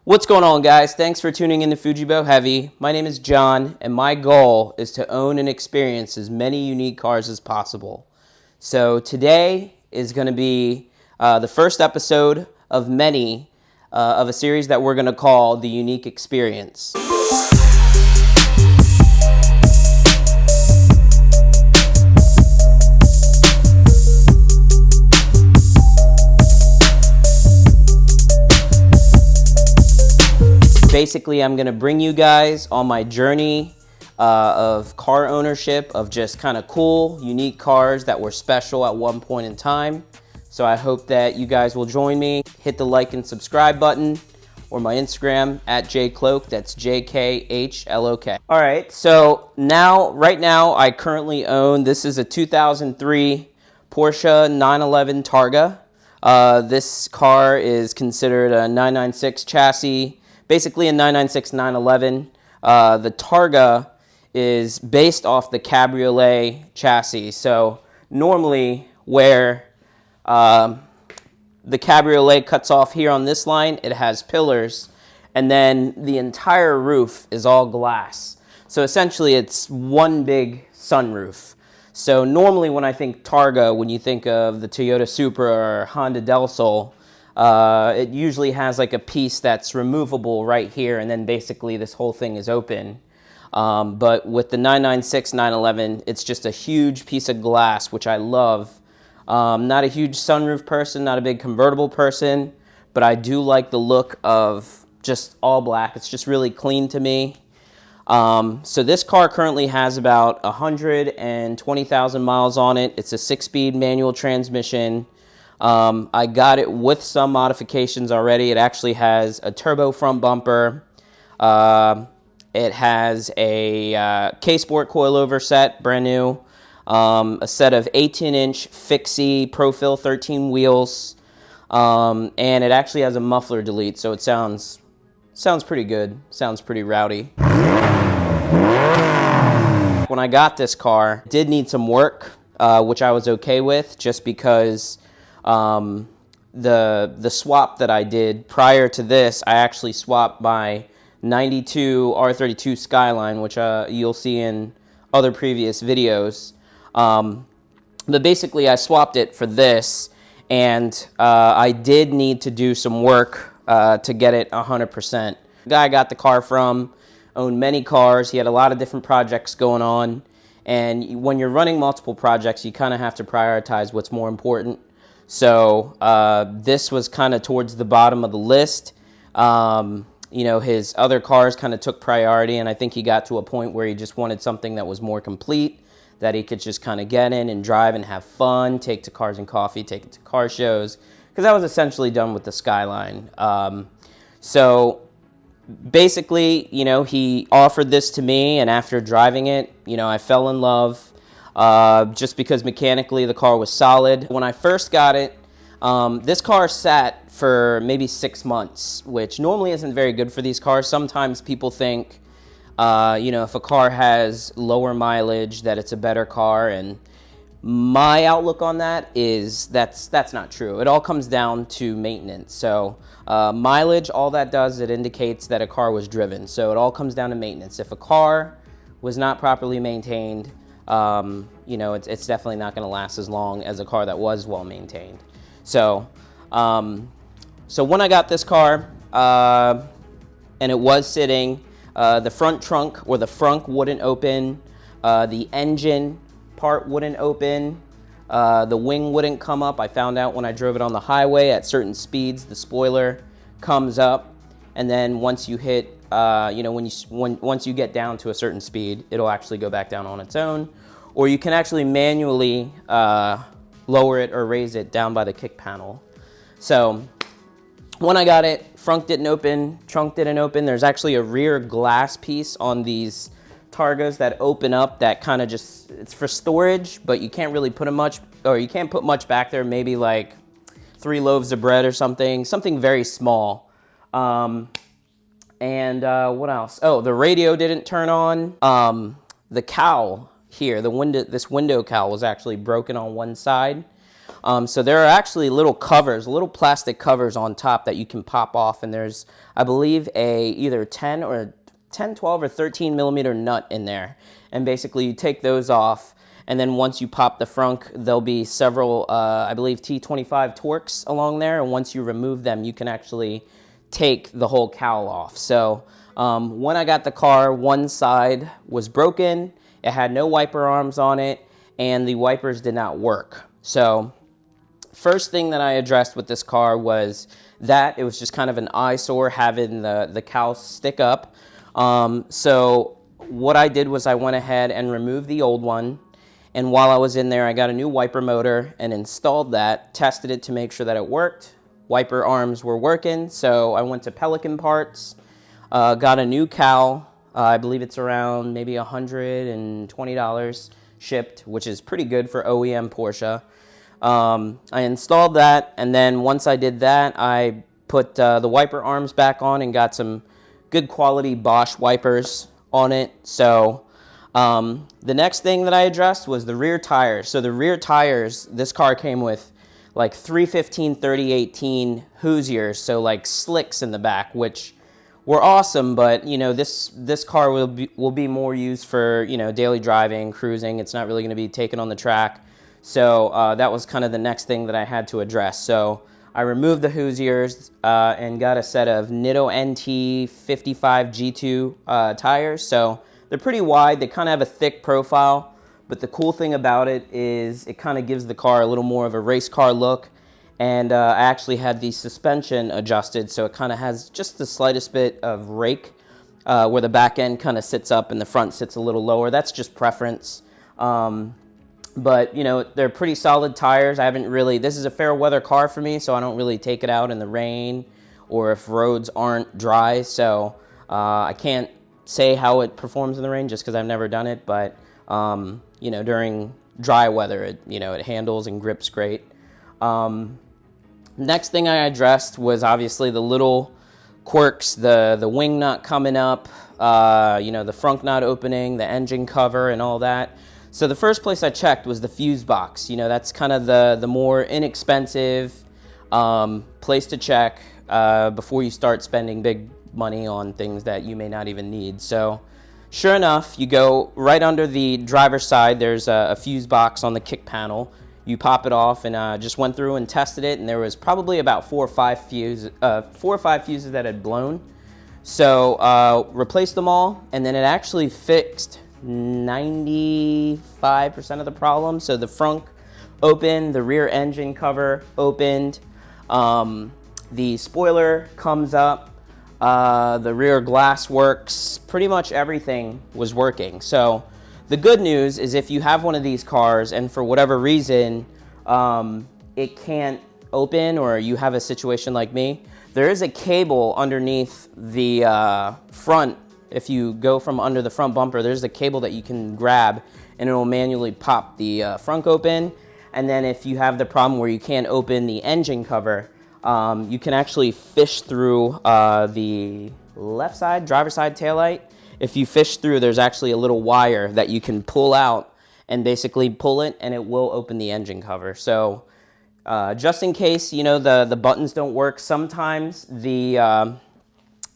What's going on, guys? Thanks for tuning in to Fujibo Heavy. My name is John, and my goal is to own and experience as many unique cars as possible. So today is going to be the first episode of many of a series that we're going to call The Unique Experience. Basically, I'm going to bring you guys on my journey of car ownership, of just kind of cool, unique cars that were special at one point in time. So I hope that you guys will join me. Hit the like and subscribe button, or my Instagram at jcloak. That's JKHLOK. All right, so right now, I currently own, this is a 2003 Porsche 911 Targa. This car is considered a 996 chassis. Basically a 996 911. The Targa is based off the Cabriolet chassis. So normally where the Cabriolet cuts off here on this line, it has pillars, and then the entire roof is all glass. So essentially it's one big sunroof. So normally when I think Targa, when you think of the Toyota Supra or Honda Del Sol, it usually has like a piece that's removable right here, and then basically this whole thing is open. But with the 996 911, it's just a huge piece of glass, which I love. Not a huge sunroof person, not a big convertible person, but I do like the look of just all black. It's just really clean to me. So this car currently has about 120,000 miles on it. It's a 6-speed manual transmission. I got it with some modifications already. It actually has a turbo front bumper. It has a K-Sport coilover set, brand new. A set of 18-inch fixie Profil 13 wheels. And it actually has a muffler delete, so it sounds pretty good. Sounds pretty rowdy. When I got this car, it did need some work, which I was okay with, just because the swap that I did prior to this, I actually swapped my 92 R32 Skyline, which you'll see in other previous videos. But basically I swapped it for this, and I did need to do some work to get it 100%. The guy I got the car from owned many cars. He had a lot of different projects going on, and when you're running multiple projects, you kind of have to prioritize what's more important. So this was kind of towards the bottom of the list. You know, his other cars kind of took priority, and I think he got to a point where he just wanted something that was more complete, that he could just kind of get in and drive and have fun, take to Cars and Coffee, take it to car shows, because I was essentially done with the Skyline. So basically, you know, he offered this to me, and after driving it, you know, I fell in love. Just because mechanically the car was solid. When I first got it, this car sat for maybe 6 months, which normally isn't very good for these cars. Sometimes people think, you know, if a car has lower mileage, that it's a better car, and my outlook on that is that's not true. It all comes down to maintenance. So mileage, all that does, it indicates that a car was driven. So it all comes down to maintenance. If a car was not properly maintained, you know, it's definitely not going to last as long as a car that was well maintained. So, so when I got this car, and it was sitting, the front trunk or the frunk wouldn't open, the engine part wouldn't open, the wing wouldn't come up. I found out when I drove it on the highway at certain speeds, the spoiler comes up, and then once you hit, you know, once you get down to a certain speed, it'll actually go back down on its own, or you can actually manually lower it or raise it down by the kick panel. So when I got it, frunk didn't open, trunk didn't open. There's actually a rear glass piece on these Targas that open up, that kind of just, it's for storage, but you can't really put much back there, maybe like 3 loaves of bread or something very small. And what else? Oh, the radio didn't turn on. The cowl here, this window cowl was actually broken on one side. So there are actually little covers, little plastic covers on top that you can pop off, and there's, I believe, either 10, 12, or 13 millimeter nut in there. And basically you take those off, and then once you pop the frunk, there'll be several, I believe, T25 TUEX along there, and once you remove them, you can actually take the whole cowl off. So when I got the car, one side was broken, it had no wiper arms on it, and the wipers did not work. So first thing that I addressed with this car was that it was just kind of an eyesore having the cowl stick up. So what I did was I went ahead and removed the old one, and while I was in there, I got a new wiper motor and installed that, tested it to make sure that it worked. Wiper arms were working, so I went to Pelican Parts, got a new cowl. I believe it's around maybe $120 shipped, which is pretty good for OEM Porsche. I installed that, and then once I did that, I put the wiper arms back on and got some good quality Bosch wipers on it. So the next thing that I addressed was the rear tires. So the rear tires, this car came with like 315/30/18 Hoosiers, so like slicks in the back, which were awesome, but you know, this car will be more used for, you know, daily driving, cruising. It's not really going to be taken on the track. So that was kind of the next thing that I had to address. So I removed the Hoosiers and got a set of Nitto NT 55 G2 tires. So they're pretty wide. They kind of have a thick profile, but the cool thing about it is it kind of gives the car a little more of a race car look. And I actually had the suspension adjusted, so it kind of has just the slightest bit of rake where the back end kind of sits up and the front sits a little lower. That's just preference. But, you know, they're pretty solid tires. I haven't really, this is a fair weather car for me, so I don't really take it out in the rain or if roads aren't dry. So I can't say how it performs in the rain just because I've never done it. But, you know, during dry weather, it handles and grips great. Next thing I addressed was obviously the little quirks, the wing nut coming up, you know, the frunk nut opening, the engine cover and all that. So the first place I checked was the fuse box. You know, that's kind of the more inexpensive place to check before you start spending big money on things that you may not even need. So sure enough, you go right under the driver's side, there's a fuse box on the kick panel. You pop it off, and just went through and tested it, and there was probably about 4 or 5 fuses that had blown. So replaced them all, and then it actually fixed 95% of the problem. So the frunk opened, the rear engine cover opened, the spoiler comes up, the rear glass works, pretty much everything was working. So the good news is if you have one of these cars and for whatever reason it can't open, or you have a situation like me, there is a cable underneath the front. If you go from under the front bumper, there's a cable that you can grab and it will manually pop the frunk open. And then if you have the problem where you can't open the engine cover, you can actually fish through the left side, driver's side taillight. If you fish through, there's actually a little wire that you can pull out and basically pull it, and it will open the engine cover. So just in case, you know, the buttons don't work, sometimes the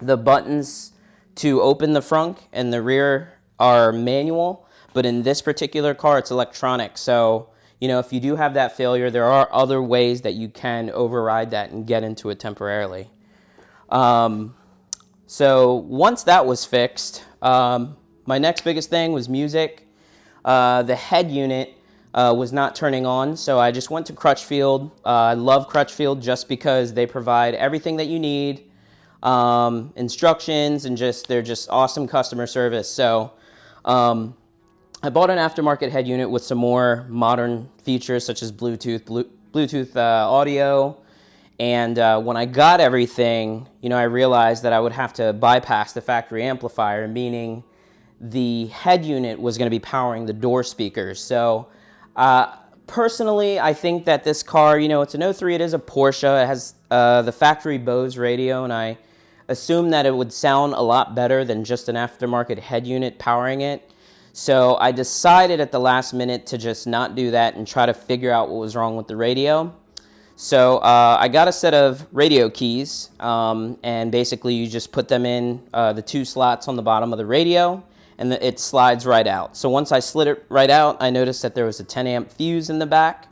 buttons to open the frunk and the rear are manual, but in this particular car, it's electronic. So, you know, if you do have that failure, there are other ways that you can override that and get into it temporarily. So once that was fixed, my next biggest thing was music. The head unit was not turning on, so I just went to Crutchfield. I love Crutchfield just because they provide everything that you need, instructions, and they're just awesome customer service. So I bought an aftermarket head unit with some more modern features such as Bluetooth audio. And when I got everything, you know, I realized that I would have to bypass the factory amplifier, meaning the head unit was going to be powering the door speakers. So personally, I think that this car, you know, it's an 03, it is a Porsche. It has the factory Bose radio, and I assume that it would sound a lot better than just an aftermarket head unit powering it. So I decided at the last minute to just not do that and try to figure out what was wrong with the radio. So I got a set of radio keys, and basically you just put them in the 2 slots on the bottom of the radio, and it slides right out. So once I slid it right out, I noticed that there was a 10 amp fuse in the back.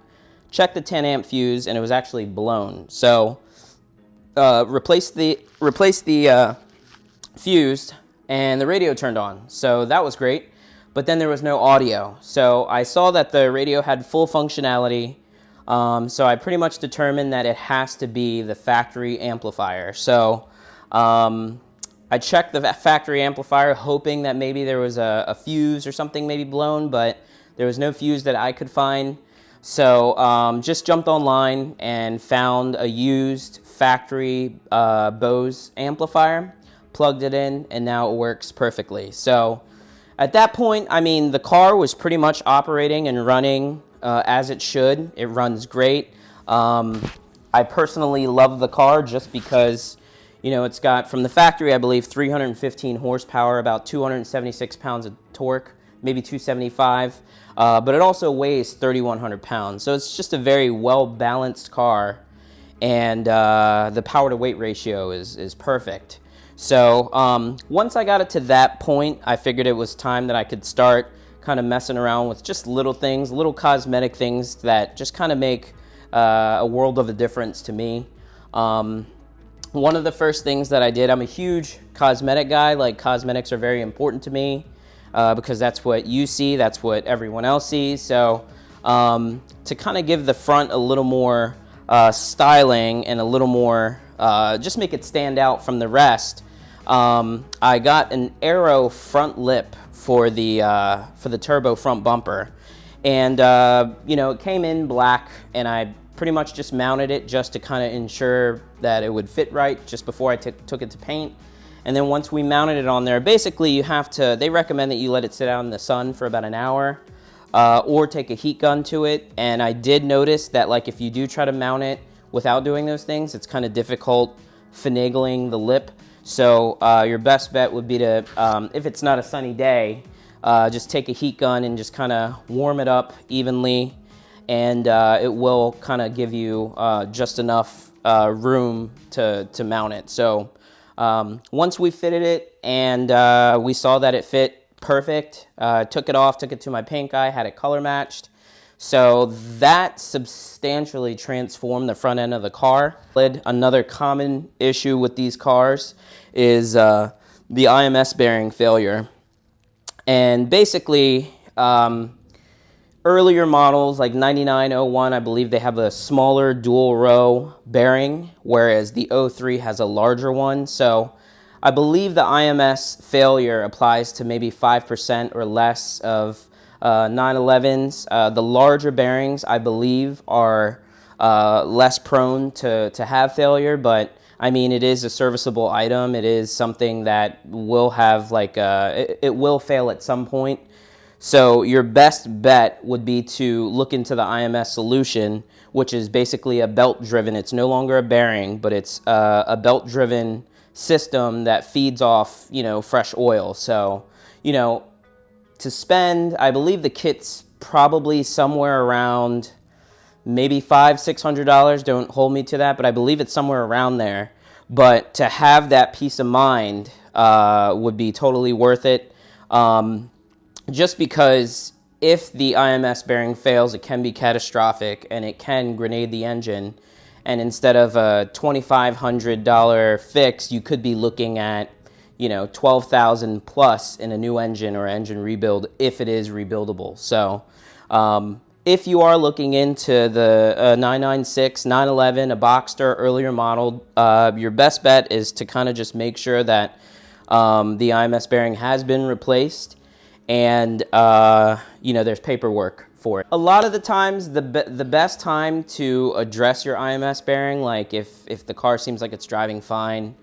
Checked the 10 amp fuse, and it was actually blown. So replaced the fuse, and the radio turned on. So that was great, but then there was no audio. So I saw that the radio had full functionality. So I pretty much determined that it has to be the factory amplifier. So I checked the factory amplifier, hoping that maybe there was a fuse or something maybe blown, but there was no fuse that I could find. So just jumped online and found a used factory Bose amplifier, plugged it in, and now it works perfectly. So at that point, I mean, the car was pretty much operating and running as it should. It runs great. I personally love the car just because, you know, it's got, from the factory, I believe, 315 horsepower, about 276 pounds of torque, maybe 275. But it also weighs 3,100 pounds. So it's just a very well-balanced car, and the power-to-weight ratio is perfect. So once I got it to that point, I figured it was time that I could start kind of messing around with just little things, little cosmetic things that just kind of make a world of a difference to me. One of the first things that I did, I'm a huge cosmetic guy. Like, cosmetics are very important to me because that's what you see, that's what everyone else sees. So to kind of give the front a little more styling and a little more, just make it stand out from the rest, I got an aero front lip for the turbo front bumper, and you know, it came in black, and I pretty much just mounted it just to kind of ensure that it would fit right just before I took it to paint. And then once we mounted it on there, basically you have to, they recommend that you let it sit out in the sun for about an hour, or take a heat gun to it. And I did notice that, like, if you do try to mount it without doing those things, it's kind of difficult finagling the lip. So your best bet would be to, if it's not a sunny day, just take a heat gun and just kind of warm it up evenly, and it will kind of give you just enough room to mount it. So once we fitted it and we saw that it fit perfect, took it off, took it to my paint guy, had it color matched. So that substantially transformed the front end of the car. Another common issue with these cars is the Ims bearing failure. And basically, earlier models like 9901, I believe they have a smaller dual row bearing, whereas the 03 has a larger one. So I believe the Ims failure applies to maybe 5% or less of 911s. The larger bearings, I believe, are less prone to have failure, but I mean, it is a serviceable item. It is something that will have, like, it will fail at some point. So your best bet would be to look into the IMS solution, which is basically a belt-driven. It's no longer a bearing, but it's a belt-driven system that feeds off, you know, fresh oil. So, you know, to spend, I believe the kit's probably somewhere around maybe $500–600. Don't hold me to that, but I believe it's somewhere around there. But to have that peace of mind would be totally worth it. Just because if the IMS bearing fails, it can be catastrophic and it can grenade the engine. And instead of a $2,500 fix, you could be looking at, you know, $12,000 plus in a new engine or engine rebuild if it is rebuildable. So if you are looking into the 996, 911, a Boxster earlier model, your best bet is to kind of just make sure that the IMS bearing has been replaced, and you know, there's paperwork for it. A lot of the times, the best time to address your IMS bearing, like if the car seems like it's driving fine,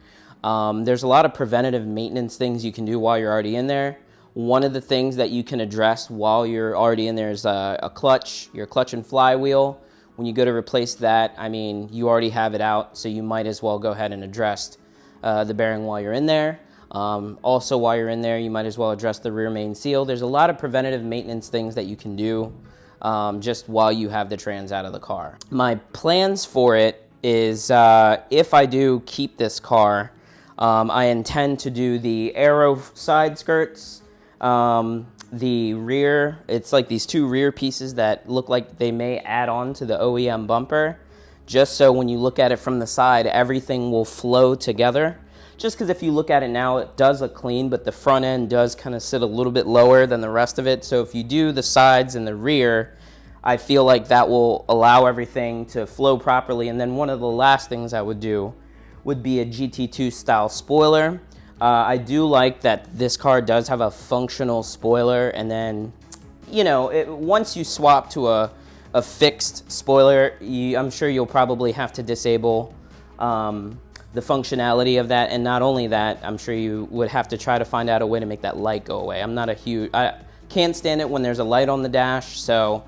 there's a lot of preventative maintenance things you can do while you're already in there. One of the things that you can address while you're already in there is a clutch, your clutch and flywheel. When you go to replace that, I mean, you already have it out, so you might as well go ahead and address the bearing while you're in there. Also, while you're in there, you might as well address the rear main seal. There's a lot of preventative maintenance things that you can do just while you have the trans out of the car. My plans for it is if I do keep this car, I intend to do the aero side skirts, the rear, it's like these two rear pieces that look like they may add on to the OEM bumper, just so when you look at it from the side, everything will flow together. Just because if you look at it now, it does look clean, but the front end does kind of sit a little bit lower than the rest of it. So if you do the sides and the rear, I feel like that will allow everything to flow properly. And then one of the last things I would do would be a GT2 style spoiler. I do like that this car does have a functional spoiler, and then, you know, once you swap to a fixed spoiler, I'm sure you'll probably have to disable the functionality of that, and not only that, I'm sure you would have to try to find out a way to make that light go away. I can't stand it when there's a light on the dash, so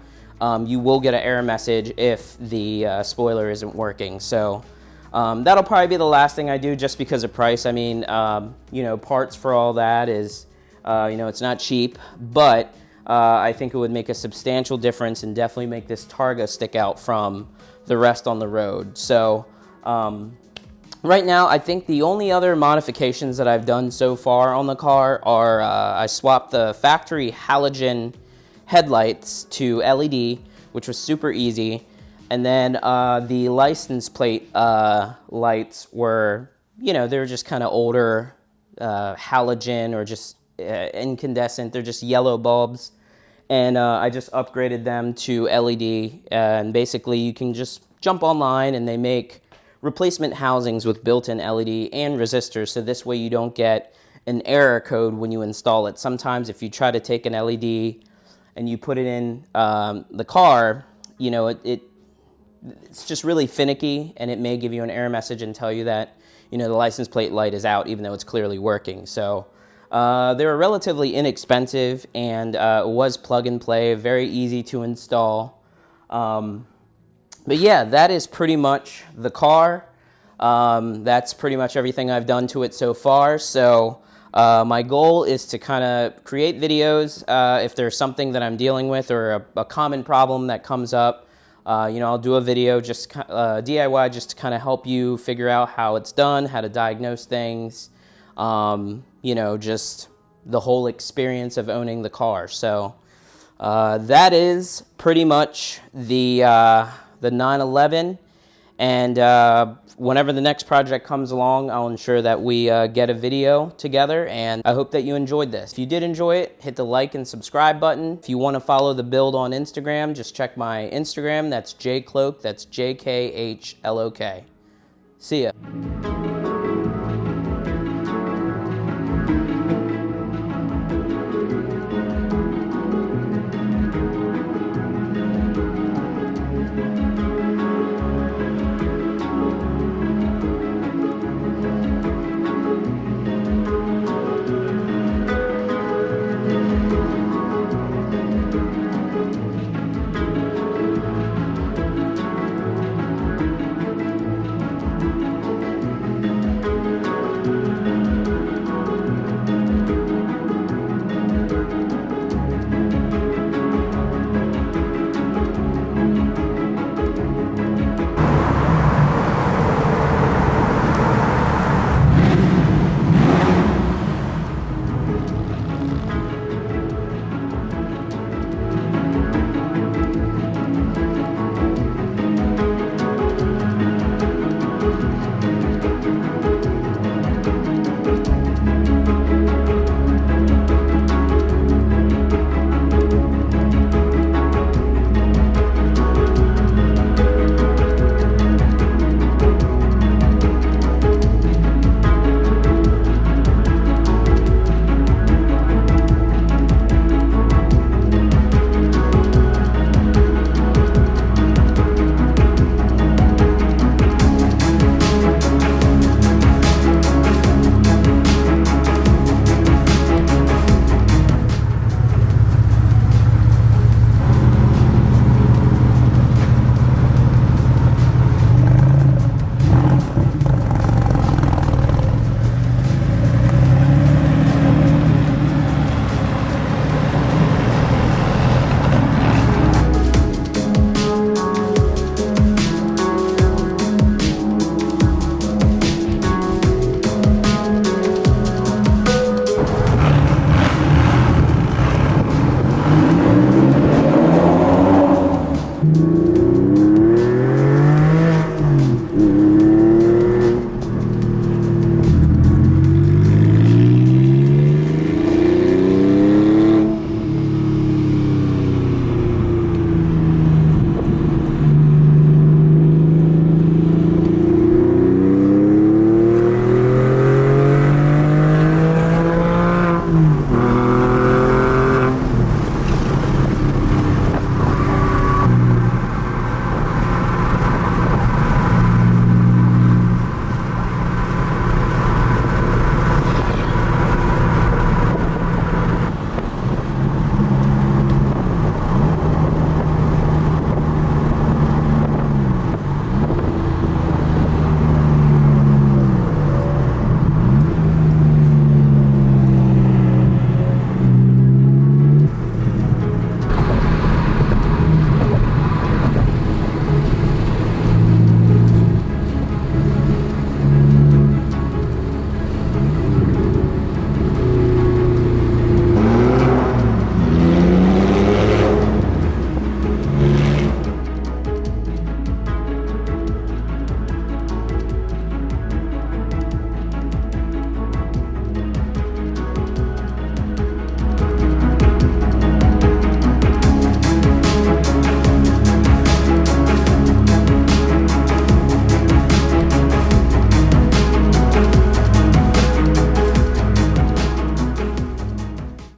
you will get an error message if the spoiler isn't working. So that'll probably be the last thing I do, just because of price. I mean, you know, parts for all that is, you know, it's not cheap, but I think it would make a substantial difference and definitely make this Targa stick out from the rest on the road. So right now, I think the only other modifications that I've done so far on the car are I swapped the factory halogen headlights to LED, which was super easy. And then the license plate lights were, you know, they were just kind of older halogen or just incandescent. They're just yellow bulbs. And I just upgraded them to LED. And basically, you can just jump online and they make replacement housings with built-in LED and resistors. So this way you don't get an error code when you install it. Sometimes if you try to take an LED and you put it in the car, you know, it's just really finicky, and it may give you an error message and tell you that, you know, the license plate light is out even though it's clearly working. So they were relatively inexpensive, and it was plug and play, very easy to install. But yeah, that is pretty much the car. That's pretty much everything I've done to it so far. So my goal is to kind of create videos if there's something that I'm dealing with or a common problem that comes up. You know, I'll do a video just DIY just to kind of help you figure out how it's done, how to diagnose things, you know, just the whole experience of owning the car. So that is pretty much the 911, and whenever the next project comes along, I'll ensure that we get a video together, and I hope that you enjoyed this. If you did enjoy it, hit the like and subscribe button. If you want to follow the build on Instagram, just check my Instagram. That's jklok, that's JKHLOK. See ya.